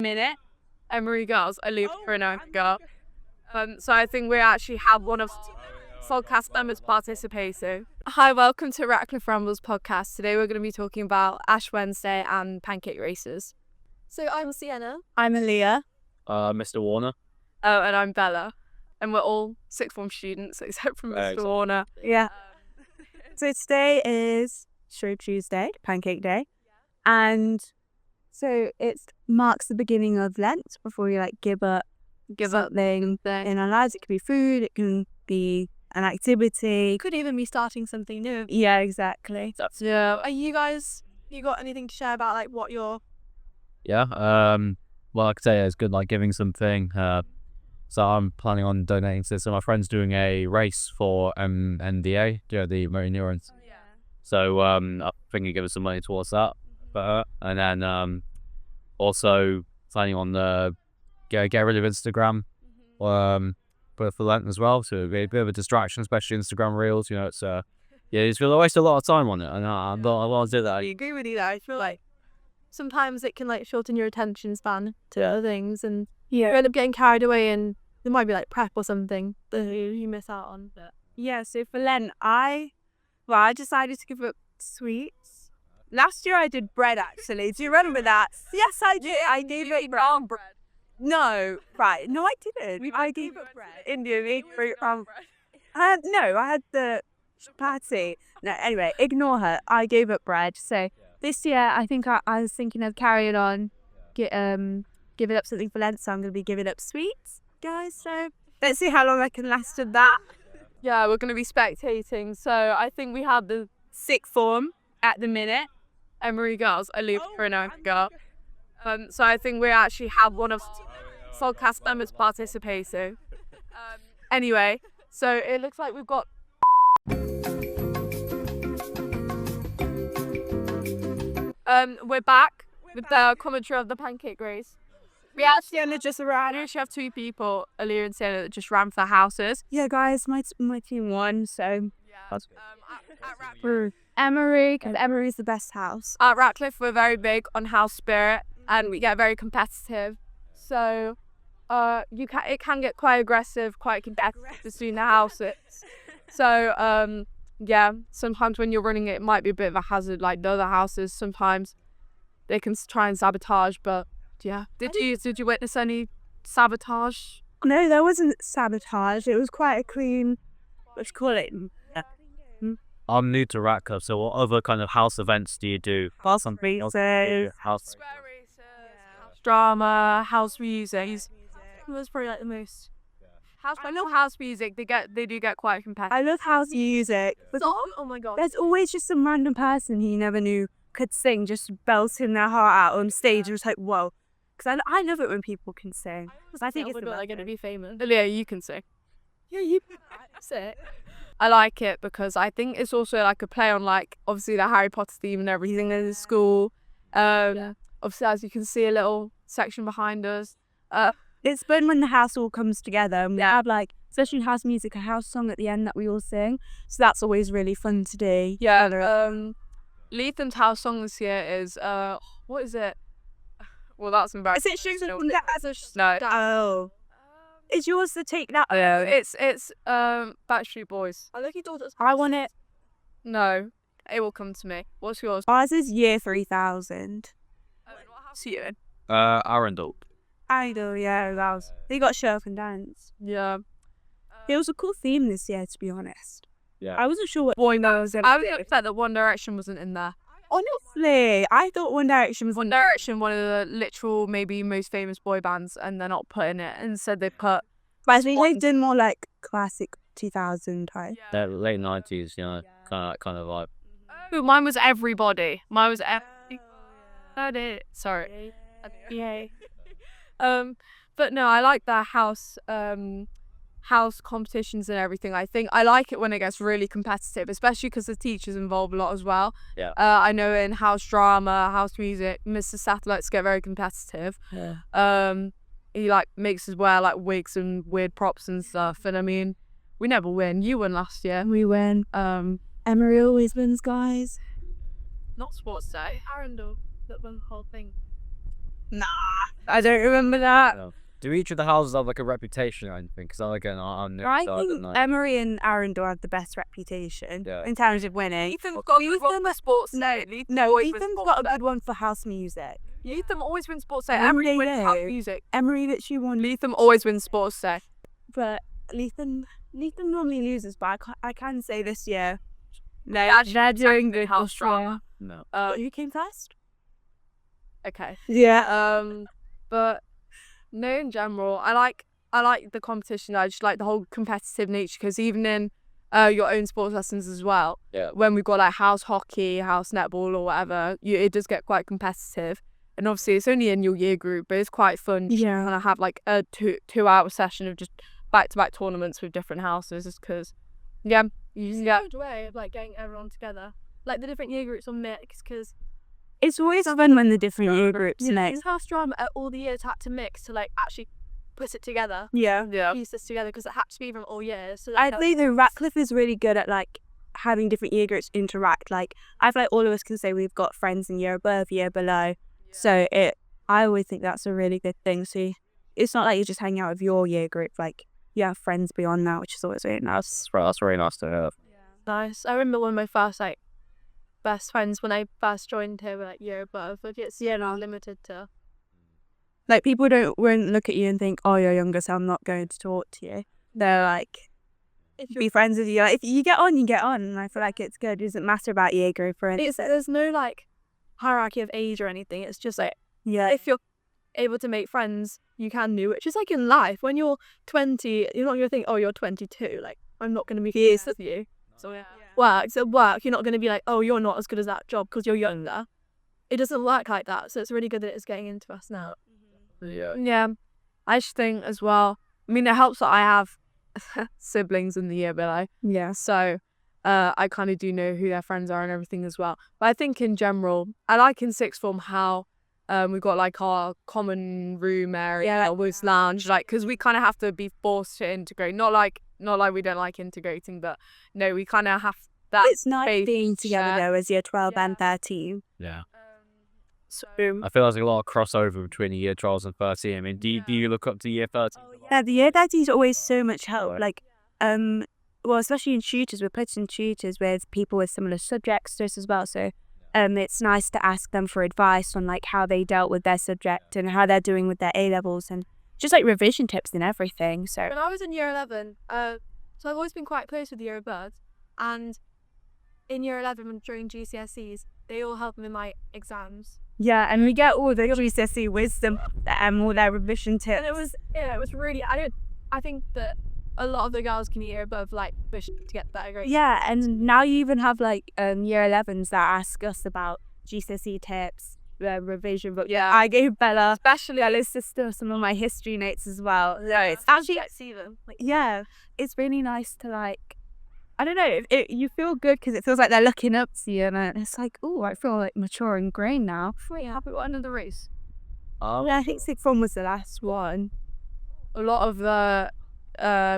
minute. Emery girls, I live for an own girl. So I think we actually have one of podcast members participating. Hi, welcome to Ratcliffe Rambles podcast. Today we're going to be talking about Ash Wednesday and pancake races. So I'm Sienna. I'm Aaliyah. Mr. Warner. Oh, and I'm Bella. And we're all sixth form students except for Mr. Warner. Yeah. So today is Shrove Tuesday, Pancake Day. And so it marks the beginning of Lent before we give up something in our lives. It could be food, it can be an activity. Could even be starting something new. Yeah, exactly. Yeah. Are you guys, you got anything to share about what your... Yeah. Well, I could say it's good, giving something. So I'm planning on donating to this. So my friend's doing a race for NDA, the motor endurance. Oh, yeah. So I think he give us some money towards that. And then also planning on get rid of Instagram for Lent as well. So it'd be a bit of a distraction, especially Instagram Reels. It's you feel waste a lot of time on it, and I want to do that. I agree with you there. I feel like sometimes it can shorten your attention span to other things, and you end up getting carried away, and there might be prep or something that you miss out on. But yeah, so for Lent, I decided to give up sweets. Last year I did bread, actually. Do you remember that? Yes, I did. I gave up brown bread. No, right. No, I didn't. I gave up bread. Indian fruit brown bread. No, I had the chapati. No, anyway, ignore her. I gave up bread. So this year, I think I was thinking of carrying on, giving up something for Lent. So I'm going to be giving up sweets, guys. So let's see how long I can last with that. Yeah, we're going to be spectating. So I think we have the sixth form at the minute. Emery girls, I live for an own girl. So I think we actually have one of podcast members participating. Anyway, so it looks like we've got... we're back with the commentary of the pancake race. We actually have two people, Aaliyah and Sienna, that just ran for the houses. Yeah, guys, my team won, so... That's good. At Ratcliffe, Emery, because Emery's the best house. At Ratcliffe, we're very big on house spirit, and we get very competitive. So, it can get quite aggressive, quite competitive between the houses. So, yeah, sometimes when you're running it might be a bit of a hazard. The other houses, sometimes they can try and sabotage. But yeah, did you witness any sabotage? No, there wasn't sabotage. It was quite a clean. What do you call it? I'm new to Ratcliffe, so what other kind of house events do you do? House Square races, house drama, house music. it was probably the most... I love house music. They do get quite competitive. I love house music. Oh my god. There's always just some random person who you never knew could sing, just belting their heart out on stage. It was whoa. Because I love it when people can sing. I think it's going to be famous. Yeah, you can sing. Yeah, you say it. I like it because I think it's also a play on obviously the Harry Potter theme and everything in the school. Obviously, as you can see, a little section behind us. It's fun when the house all comes together, and we have especially in house music, a house song at the end that we all sing. So that's always really fun to do. Yeah. Letham's house song this year is what is it? Well, that's embarrassing. Is it No. Oh. Is yours the Take That? Yeah, it's Backstreet Boys. I want it. No, it will come to me. What's yours? Ours is Year 3000. What house are you in? Arundel. Idol, yeah, that was. They got Show Up and Dance. Yeah. It was a cool theme this year, to be honest. Yeah. I wasn't sure what boy was in. I was upset that One Direction wasn't in there. Honestly, I thought One Direction was One Direction, one of the literal maybe most famous boy bands, and they're not putting it. Instead, they put. But I think they've done more classic 2000 type. The late 90s, kind of vibe. Oh, mine was Everybody. Mine was Everybody. Sorry. Yay. But no, I like the house competitions and everything. I think I like it when it gets really competitive, especially because the teachers involve a lot as well. Yeah. I know in house drama, house music, Mr. Satellites get very competitive. Yeah. He makes us wear wigs and weird props and stuff. And I mean, we never win. You won last year. We win. Emery always wins, guys. Not sports day. Arundel that won the whole thing. Nah, I don't remember that. No. Do each of the houses have like a reputation or anything? Because I think Emery and Arundel have the best reputation in terms of winning. Ethan's got a good one for sports. Ethan's got a good one for house music. Latham always wins sports day. Every Emery wins day. house music. Emery literally won. Latham always wins sports day. But Latham normally loses, but I can say this year, They're doing the house drama. No. who came first? Okay. Yeah. But no, in general, I like the competition. I just like the whole competitive nature, because even in your own sports lessons as well, when we've got like house hockey, house netball or whatever, it does get quite competitive. And obviously it's only in your year group, but it's quite fun to kind of have like a 2-hour session of just back-to-back tournaments with different houses, just because you get Good way of like getting everyone together, like the different year groups on mix, because It's always fun when the different year groups mix. it's house drama at all the years had to mix to like actually put it together, Yeah. piece this together, because it had to be from all years. So I think that Ratcliffe is really good at like having different year groups interact. Like I feel like all of us can say we've got friends in year above, year below. So I always think that's a really good thing. So it's not like you're just hanging out with your year group. Like you have friends beyond that, which is always really nice. That's really nice to have. nice. I remember one of my first like best friends when I first joined here were like year above, but it's not limited to. Like people won't look at you and think, oh, you're younger, so I'm not going to talk to you. They're like, be friends with you. Like, if you get on, you get on. And I feel like it's good. It doesn't matter about year group or anything. There's no like hierarchy of age or anything. It's just like if you're able to make friends, you can do, which is like in life. When you're 20, you're not going to think, oh, you're 22. Like, I'm not going to be friends with you. So at work, you're not going to be like, oh, you're not as good as that job because you're younger. It doesn't work like that. So it's really good that it's getting into us now. Yeah, I just think as well, I mean, it helps that I have siblings in the year below. Yeah. So I kind of do know who their friends are and everything as well. But I think in general, I like in sixth form how we've got like our common room area with lounge, like, because we kind of have to be forced to integrate. Not like we don't like integrating, but no, we kind of have that. It's nice being together though as year 12 and 13. Yeah. So I feel there's a lot of crossover between year 12 and 13. I mean, do you look up to year 13? Yeah, the year 13 is always so much help. Like, well, especially in tutors, we're put in tutors with people with similar subjects to us as well. So, it's nice to ask them for advice on like how they dealt with their subject and how they're doing with their A levels and just like revision tips and everything. So when I was in year 11, so I've always been quite close with year above, and in year 11 during GCSEs, they all help me with my exams. yeah, and we get all the GCSE wisdom and all their revision tips. And it was really, I think that a lot of the girls can year above like push to get better grades. Yeah, and now you even have like year 11s that ask us about GCSE tips, revision. But I gave Bella, especially Alyssa's still some of my history notes as well. So it's actually, see them. Like, it's really nice to like, I don't know, you feel good because it feels like they're looking up to you, and it's like, oh, I feel like mature and grown now. wait, have we got another race? Yeah, I think sixth form was the last one. a lot of the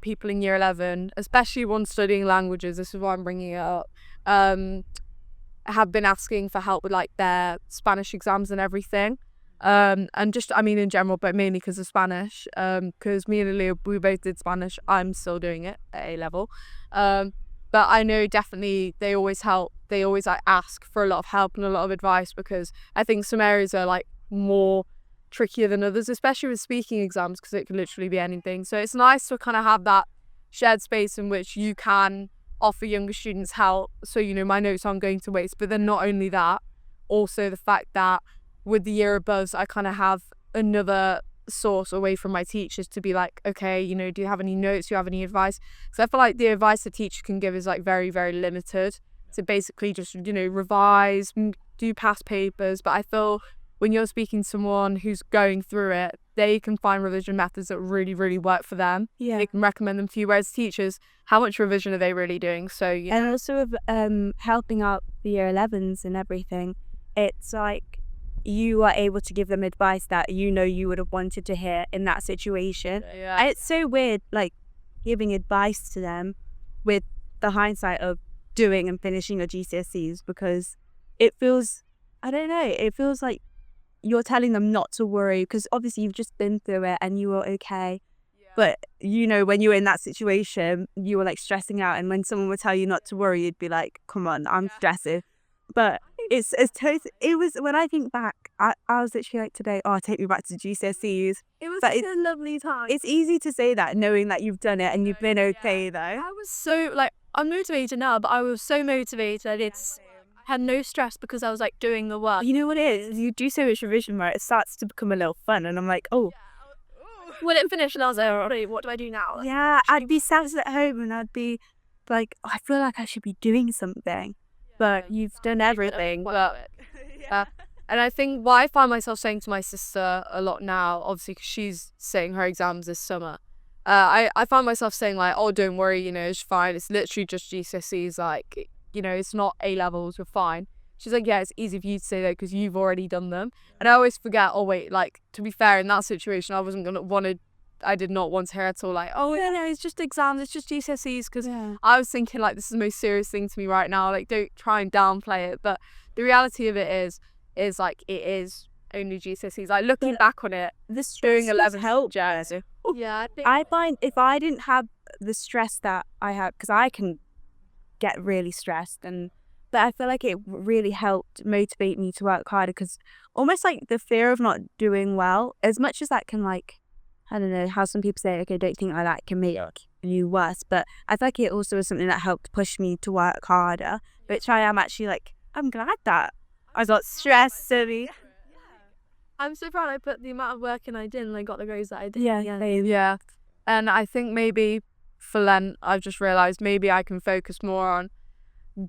people in year 11, especially ones studying languages, this is why I'm bringing it up, have been asking for help with like their Spanish exams and everything. And just, I mean, in general, but mainly because of Spanish, because me and Aaliyah, we both did Spanish. I'm still doing it at A level. But I know definitely they always help. They always like ask for a lot of help and a lot of advice, because I think some areas are like more trickier than others, especially with speaking exams, because it can literally be anything. So it's nice to kind of have that shared space in which you can offer younger students help. So, you know, my notes aren't going to waste. But then not only that, also the fact that with the year above, I kind of have another source away from my teachers to be like, okay, you know, do you have any notes? Do you have any advice? Because I feel like the advice a teacher can give is like very, very limited. So basically just, you know, revise, do past papers. But I feel when you're speaking to someone who's going through it, they can find revision methods that really, really work for them. Yeah. They can recommend them to you. Whereas teachers, how much revision are they really doing? So, yeah. And also with helping out the year 11s and everything, it's like you are able to give them advice that you know you would have wanted to hear in that situation. Yeah. And it's so weird, like, giving advice to them with the hindsight of doing and finishing your GCSEs, because it feels, I don't know, it feels like you're telling them not to worry, because obviously you've just been through it and you were okay. But, you know, when you were in that situation, you were like stressing out. And when someone would tell you not to worry, you'd be like, come on, I'm stressing. But it was, when I think back, I was literally like today, oh, take me back to GCSEs. It was But such a lovely time. It's easy to say that knowing that you've done it and you've been okay though. I was so, like, I'm motivated now, but I was so motivated. I had no stress because I was like doing the work. You know what it is? You do so much revision where it starts to become a little fun. And I'm like, oh. When it finished, and I was like, alright, what do I do now? Yeah, I'd be sat at home and I'd be like, oh, I feel like I should be doing something. But you've done everything. But and I think what I find myself saying to my sister a lot now, obviously because she's sitting her exams this summer, I find myself saying like, oh, don't worry, you know, it's fine. It's literally just GCSEs, like, you know, it's not A-levels, you're fine. She's like, yeah, it's easy for you to say that because you've already done them. And I always forget, oh, wait, like, to be fair, in that situation, I did not want to hear at all, like, oh, yeah, no, it's just exams, it's just GCSEs, because I was thinking, like, this is the most serious thing to me right now, like, don't try and downplay it. But the reality of it is like, it is only GCSEs. Like, looking back on it, doing 11 help. Yeah, Yeah, I find if I didn't have the stress that I have, because I can get really stressed, but I feel like it really helped motivate me to work harder, because almost like the fear of not doing well, as much as that can, like, I don't know how some people say, okay, don't think like that, can make you worse, but I feel like it also was something that helped push me to work harder, which I am actually like, I'm glad that I got stressed. I'm so proud I put the amount of work in I did and I got the grades that I did. Yeah. And I think maybe for Lent, I've just realised maybe I can focus more on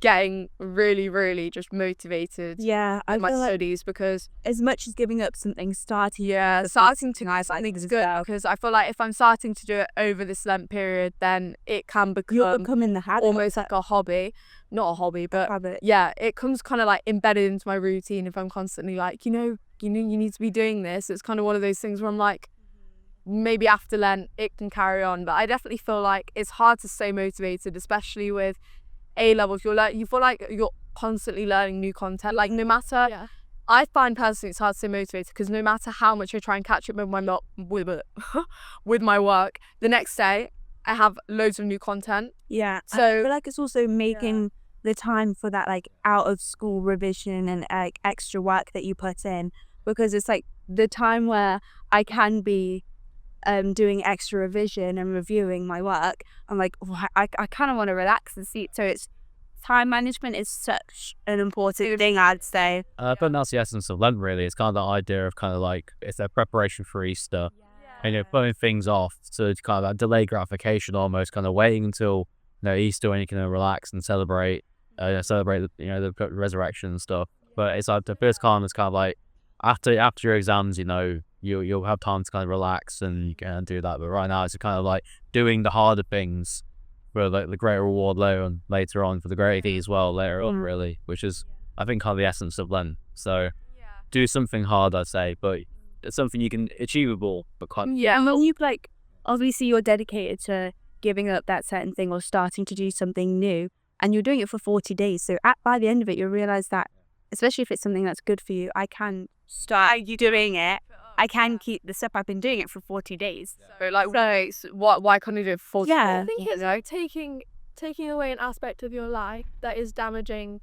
getting really, really just motivated Yeah, I in my feel like studies, because as much as giving up something, starting to I think it's good, because I feel like if I'm starting to do it over this Lent period, then it can you'll become become in the habit, almost like a hobby. Not a hobby, but habit. yeah, it comes kind of like embedded into my routine. If I'm constantly like, you need to be doing this, it's kind of one of those things where I'm like, maybe after Lent it can carry on. But I definitely feel like it's hard to stay motivated, especially with A-levels. You feel like you're constantly learning new content, like no matter I find personally it's hard to stay motivated, because no matter how much I try and catch up with my with my work, the next day I have loads of new content. Yeah, so I feel like it's also making the time for that, like, out of school revision and like extra work that you put in, because it's like the time where I can be doing extra revision and reviewing my work. I'm like, oh, I kind of want to relax and see it. So it's time management is such an important thing, I'd say. But that's the essence of Lent, really. It's kind of the idea of kind of like, it's a preparation for Easter. And, you know, putting things off to kind of that delay gratification, almost kind of waiting until, you know, Easter when you can relax and celebrate the resurrection and stuff. But it's like the first time is kind of like after your exams, you know, you'll have time to kind of relax and you can do that. But right now it's kind of like doing the harder things for like the greater reward later on for the greater fee as well later on, really, which is I think kind of the essence of Lent. So do something hard, I'd say, but it's something you can achievable, but quite and when you like, obviously you're dedicated to giving up that certain thing or starting to do something new, and you're doing it for 40 days. So by the end of it, you'll realize that, especially if it's something that's good for you, I can start doing it. I can keep the step. I've been doing it for 40 days. So like, why can't you do it for 40 I think it's like taking away an aspect of your life that is damaging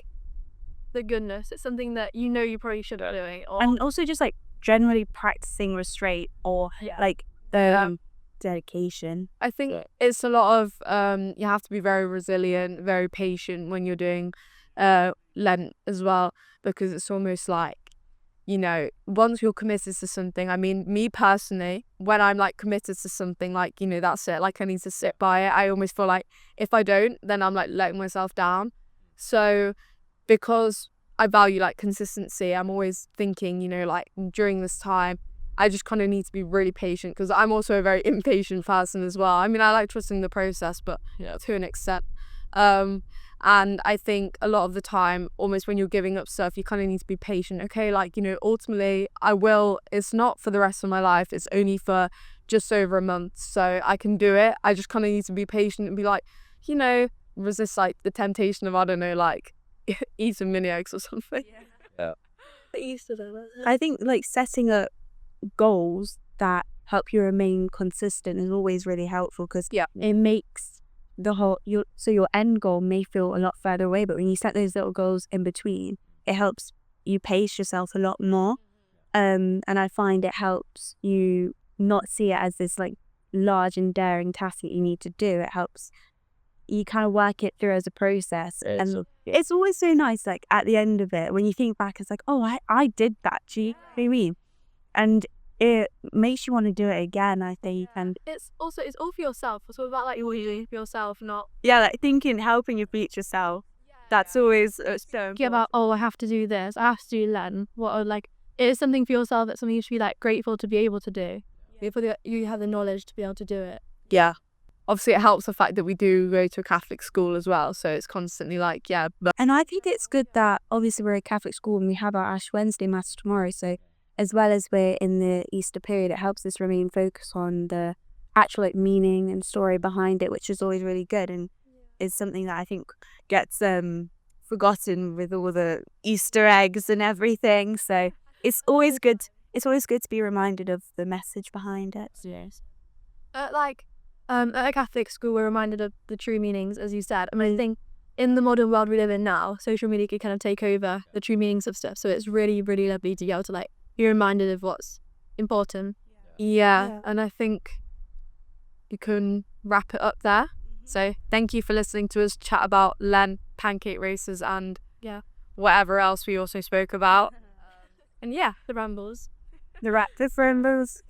the goodness. It's something that you know you probably shouldn't be doing. And also just like generally practicing restraint or like the dedication. I think it's a lot of you have to be very resilient, very patient when you're doing Lent as well, because it's almost like, you know, once you're committed to something, I mean, me personally, when I'm like committed to something, like, you know, that's it, like I need to sit by it. I almost feel like if I don't, then I'm like letting myself down. So because I value like consistency, I'm always thinking, you know, like during this time, I just kind of need to be really patient, because I'm also a very impatient person as well. I mean, I like trusting the process, but to an extent. And I think a lot of the time, almost when you're giving up stuff, you kind of need to be patient. Okay, like, you know, ultimately it's not for the rest of my life. It's only for just over a month. So I can do it. I just kind of need to be patient and be like, you know, resist like the temptation of, I don't know, like eat some mini eggs or something. The Easter dinner. I think like setting up goals that help you remain consistent is always really helpful because it makes your end goal may feel a lot further away, but when you set those little goals in between, it helps you pace yourself a lot more. And I find it helps you not see it as this like large and daring task that you need to do. It helps you kind of work it through as a process, and it's always so nice like at the end of it when you think back, it's like, oh, I did that. Do you know what I mean? And it makes you want to do it again, I think. And it's all for yourself. It's all about like what you do for yourself, not like helping your future self. That's always so think about, oh, I have to do this, I have to do Lent. It is something for yourself. That's something you should be like grateful to be able to do. You have the knowledge to be able to do it. Yeah. Obviously, it helps the fact that we do go to a Catholic school as well, so it's constantly like, And I think it's good that obviously we're a Catholic school and we have our Ash Wednesday Mass tomorrow, so as well as we're in the Easter period, it helps us remain focused on the actual like meaning and story behind it, which is always really good and is something that I think gets forgotten with all the Easter eggs and everything. So it's always good. It's always good to be reminded of the message behind it. Yes. At a Catholic school, we're reminded of the true meanings, as you said. I mean, I think in the modern world we live in now, social media can kind of take over the true meanings of stuff. So it's really, really lovely to be able to like be reminded of what's important. Yeah. And I think you can wrap it up there. So thank you for listening to us chat about Lent, pancake races, and whatever else we also spoke about. And the Rambles. The Ratcliffe Rambles.